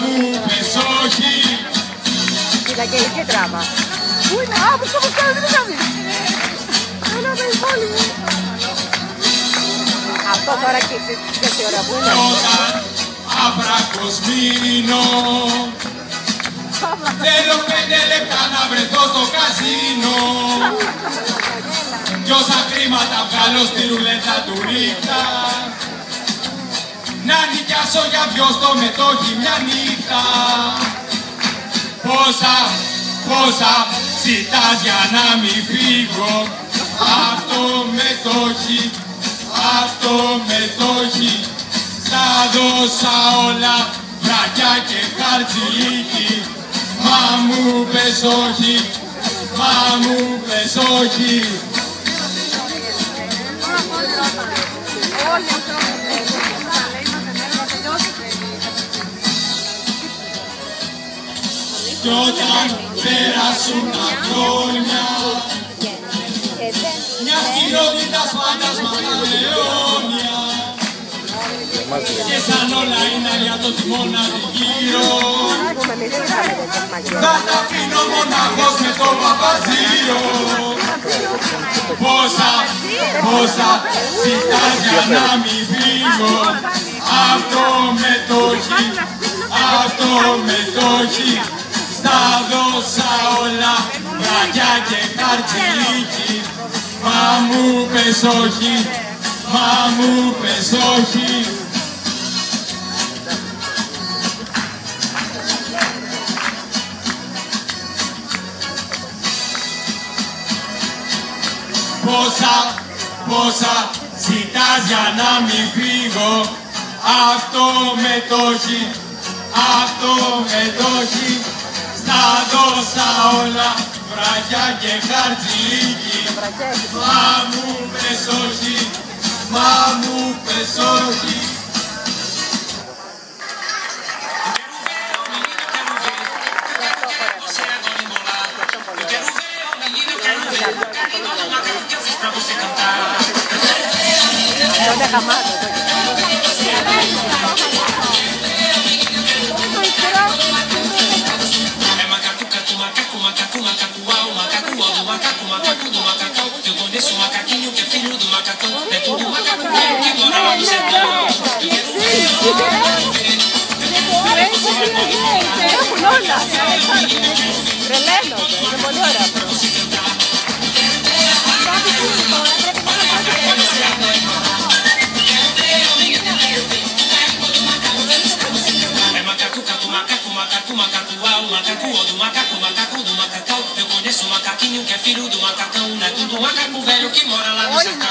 μου πες όχι. Κοίτα και η τράβα. Πού είναι, α, πώς το κάνει, δεν το κάνει. Έλα με η πόλη μου. Αυτό τώρα και η ώρα που είναι. Όταν άπρακος μείνω, θέλω 5 λεπτά να βρεθώ στο καζίνο. Κι όσα χρήματα βγάλω στη ρουλέτα του ρίχτα, να νοικιάσω για δυο στο μετόχι μια νύχτα. Πόσα ζητάς για να μην φύγω, αυτό μετόχι, στα δώσα όλα, βρακιά και χαρτζηλίκι. Μα μου πες όχι, Κι όταν πέρασουν τα χρόνια, μιας κοινότητας φαντασμάτα αιώνια, και σαν όλα είναι για το τιμώνα γύρω, θα τα πίνω μοναχός με το παπαζίο. Πόσα ζητάς για να μην φύγω, αυτό μετόχι, στα δώσα όλα, βραγιά και χαρτζηλίκι. Μα μου πες όχι, Πόσα ζητάς για να μην φύγω, αυτό μετόχι, στα δώσα όλα, βραγιά και χαρτζηλίκι. Μα μου πες όχι. Não é camada. É macaco, do macacão. Eu conheço um macaquinho que é filho do macacão. É tudo macaco velho que mora lá no sertão. Eu conheço um macaquinho que é filho do macacão. É tudo macaco velho que mora lá no sertão.